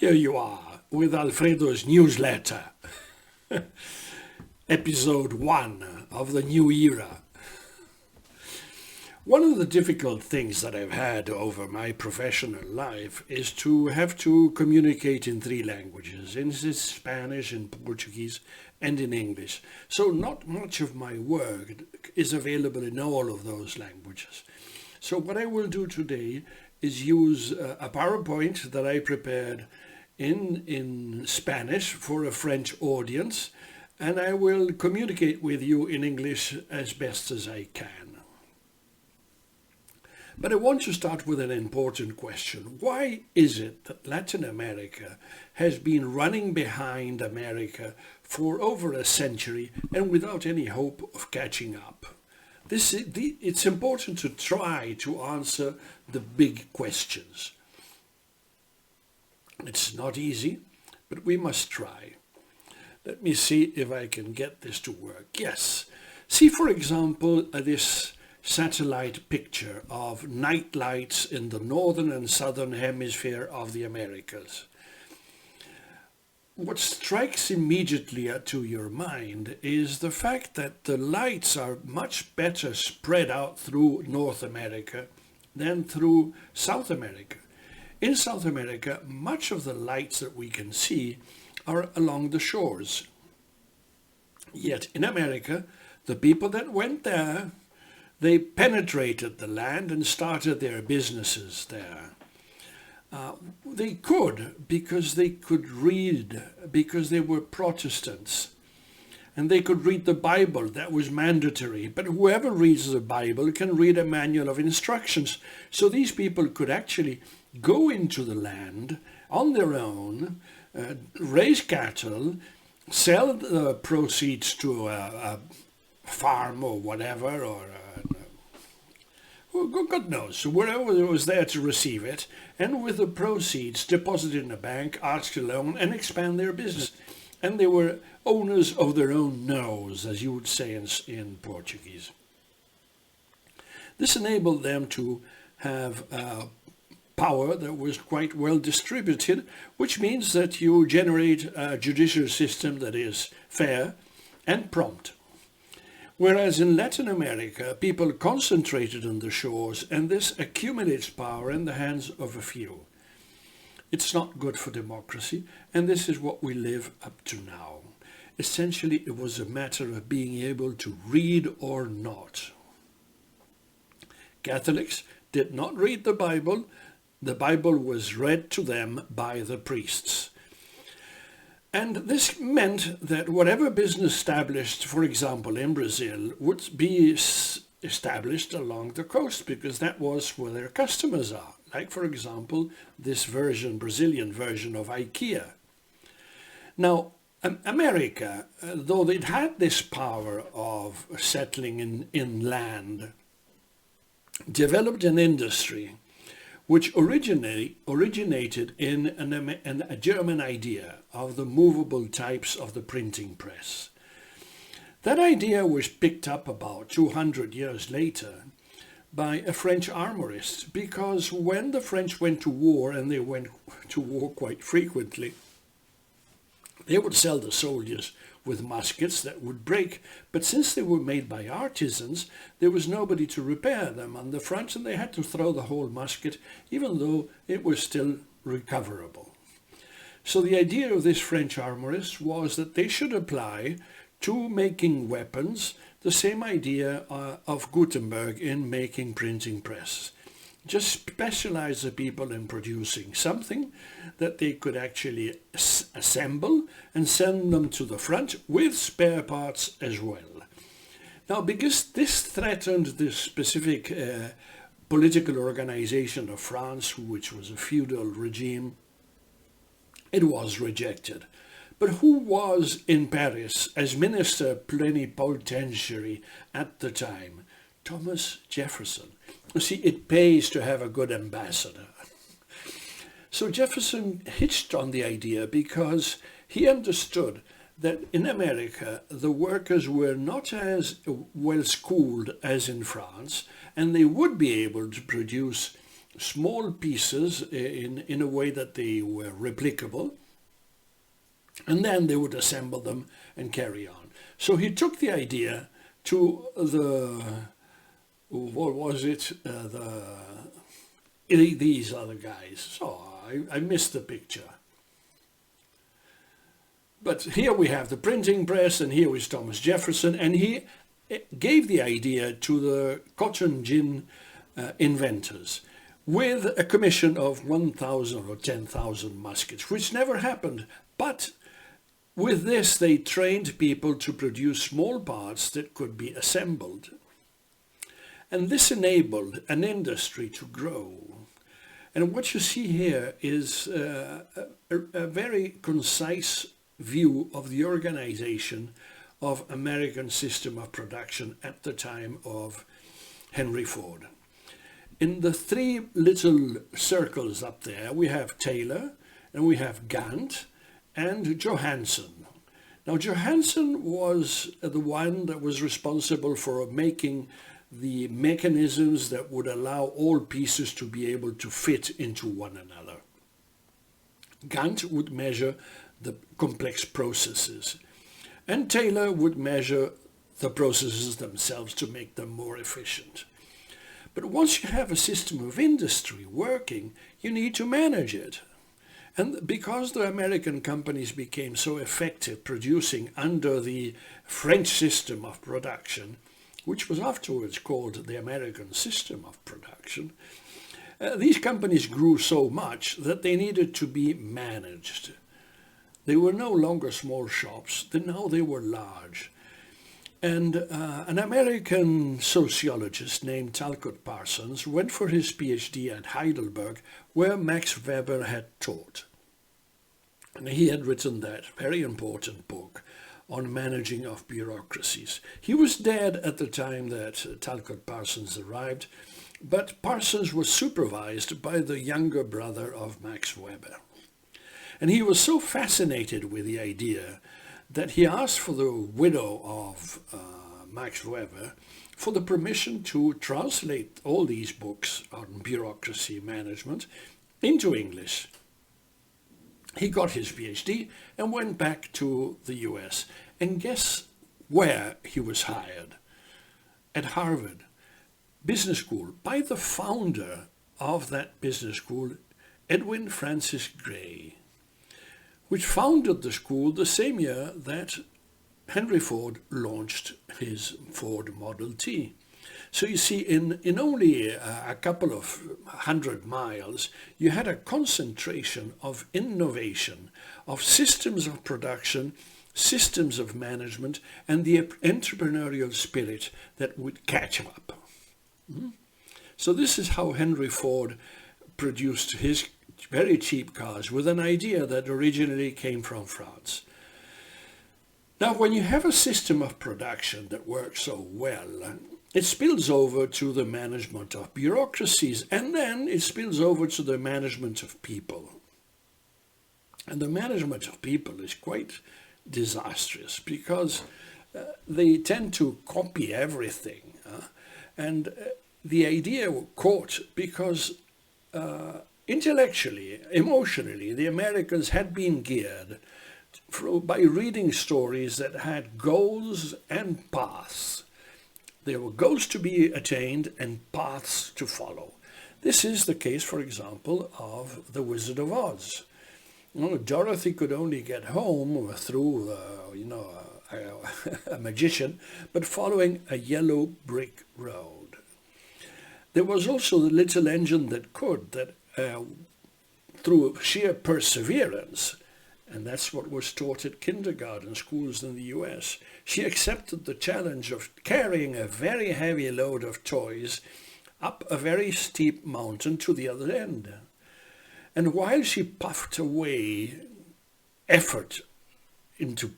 Here you are with Alfredo's newsletter, episode 1 of the new era. One of the difficult things that I've had over my professional life is to have to communicate in 3 languages, in Spanish, in Portuguese, and in English. So not much of my work is available in all of those languages. So what I will do today is use a PowerPoint that I prepared in Spanish for a French audience, and I will communicate with you in English as best as I can. But I want to start with an important question. Why is it that Latin America has been running behind America for over a century and without any hope of catching up? It's important to try to answer the big questions. It's not easy, but we must try. Let me see if I can get this to work. Yes. See, for example, this satellite picture of night lights in the northern and southern hemisphere of the Americas. What strikes immediately to your mind is the fact that the lights are much better spread out through North America than through South America. In South America, much of the lights that we can see are along the shores. Yet in America, the people that went there, they penetrated the land and started their businesses there. They could because they could read, because they were Protestants. And they could read the Bible, that was mandatory. But whoever reads the Bible can read a manual of instructions. So these people could actually go into the land on their own, raise cattle, sell the proceeds to a farm or whatever, or God knows, so wherever was there to receive it, and with the proceeds deposit in a bank, ask a loan, and expand their business. And they were owners of their own nose, as you would say in Portuguese. This enabled them to have power that was quite well distributed, which means that you generate a judicial system that is fair and prompt. Whereas in Latin America, people concentrated on the shores, and this accumulates power in the hands of a few. It's not good for democracy, and this is what we live up to now. Essentially, it was a matter of being able to read or not. Catholics did not read the Bible. The Bible was read to them by the priests. And this meant that whatever business established, for example, in Brazil, would be established along the coast, because that was where their customers are. Like, for example, this Brazilian version of IKEA. Now, America, though it had this power of settling in land, developed an industry which originated in a German idea of the movable types of the printing press. That idea was picked up about 200 years later by a French armorist, because when the French went to war, and they went to war quite frequently, they would sell the soldiers with muskets that would break, but since they were made by artisans, there was nobody to repair them on the front, and they had to throw the whole musket, even though it was still recoverable. So the idea of this French armorist was that they should apply to making weapons the same idea of Gutenberg in making printing presses. Just specialize the people in producing something that they could actually assemble and send them to the front with spare parts as well. Now, because this threatened this specific political organization of France, which was a feudal regime, it was rejected. But who was in Paris as minister plenipotentiary at the time? Thomas Jefferson. You see, it pays to have a good ambassador. So Jefferson hitched on the idea because he understood that in America the workers were not as well schooled as in France, and they would be able to produce small pieces in a way that they were replicable, and then they would assemble them and carry on. So he took the idea to these other guys. So I missed the picture. But here we have the printing press, and here is Thomas Jefferson, and he gave the idea to the cotton gin inventors with a commission of 1,000 or 10,000 muskets, which never happened. But with this, they trained people to produce small parts that could be assembled. And this enabled an industry to grow. And what you see here is a very concise view of the organization of American system of production at the time of Henry Ford. In the three little circles up there, we have Taylor, and we have Gantt, and Johansen. Now, Johansen was the one that was responsible for making the mechanisms that would allow all pieces to be able to fit into one another. Gantt would measure the complex processes, and Taylor would measure the processes themselves to make them more efficient. But once you have a system of industry working, you need to manage it. And because the American companies became so effective producing under the French system of production, which was afterwards called the American system of production, these companies grew so much that they needed to be managed. They were no longer small shops, now they were large. And an American sociologist named Talcott Parsons went for his PhD at Heidelberg, where Max Weber had taught. And he had written that very important book on managing of bureaucracies. He was dead at the time that Talcott Parsons arrived, but Parsons was supervised by the younger brother of Max Weber. And he was so fascinated with the idea that he asked for the widow of Max Weber for the permission to translate all these books on bureaucracy management into English. He got his PhD and went back to the US. And guess where he was hired? At Harvard Business School, by the founder of that business school, Edwin Francis Gray, which founded the school the same year that Henry Ford launched his Ford Model T. So you see, in only a couple of 100 miles, you had a concentration of innovation, of systems of production, systems of management, and the entrepreneurial spirit that would catch up. So this is how Henry Ford produced his very cheap cars with an idea that originally came from France. Now, when you have a system of production that works so well, it spills over to the management of bureaucracies, and then it spills over to the management of people. And the management of people is quite disastrous because they tend to copy everything. And the idea caught because intellectually, emotionally, the Americans had been geared by reading stories that had goals and paths. There were goals to be attained and paths to follow. This is the case, for example, of The Wizard of Oz. Dorothy could only get home through, a magician, but following a yellow brick road. There was also the little engine that could, through sheer perseverance, and that's what was taught at kindergarten schools in the US. She accepted the challenge of carrying a very heavy load of toys up a very steep mountain to the other end. And while she puffed away effort into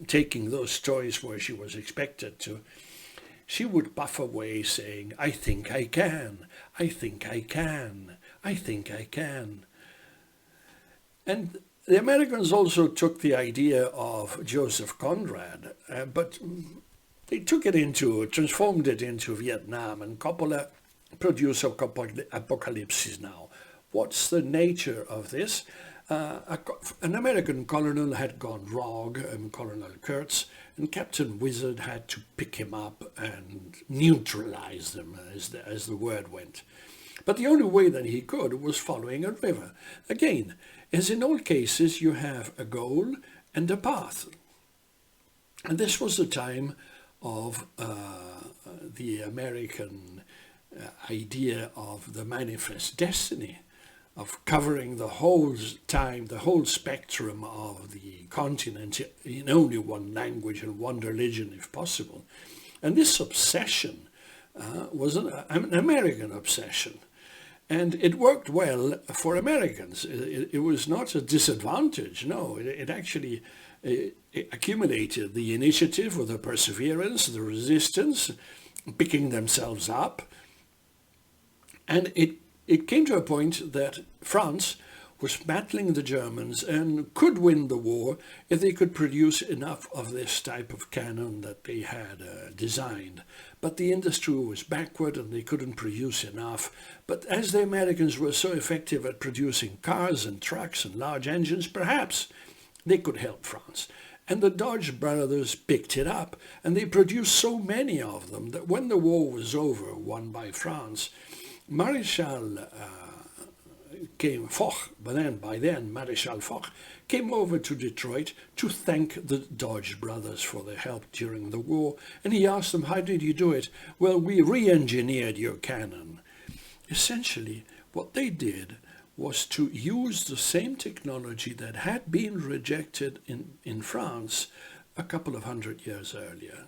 taking those toys where she was expected to, she would puff away saying, "I think I can, I think I can, I think I can." And the Americans also took the idea of Joseph Conrad, but they transformed it into Vietnam, and Coppola produce apocalypses now. What's the nature of this? An American colonel had gone rogue, Colonel Kurtz, and Captain Wizard had to pick him up and neutralize them, as the word went. But the only way that he could was following a river. Again, as in all cases, you have a goal and a path. And this was the time of the American idea of the manifest destiny, of covering the whole time, the whole spectrum of the continent in only one language and one religion if possible. And this obsession was an American obsession. And it worked well for Americans. It was not a disadvantage, no. It actually accumulated the initiative or the perseverance, the resistance, picking themselves up. And it came to a point that France was battling the Germans and could win the war if they could produce enough of this type of cannon that they had designed. But the industry was backward and they couldn't produce enough. But as the Americans were so effective at producing cars and trucks and large engines, perhaps they could help France. And the Dodge brothers picked it up, and they produced so many of them that when the war was over, won by France, Maréchal Foch, by then Maréchal Foch, came over to Detroit to thank the Dodge brothers for their help during the war, and he asked them, how did you do it? Well, we re-engineered your cannon. Essentially, what they did was to use the same technology that had been rejected in France a couple of 100 years earlier.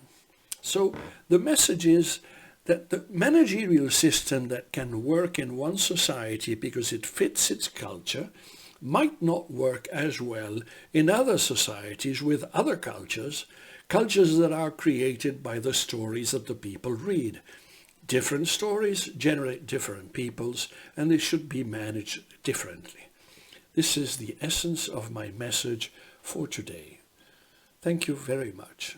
So the message is that the managerial system that can work in one society because it fits its culture might not work as well in other societies with other cultures that are created by the stories that the people read. Different stories generate different peoples, and they should be managed differently. This is the essence of my message for today. Thank you very much.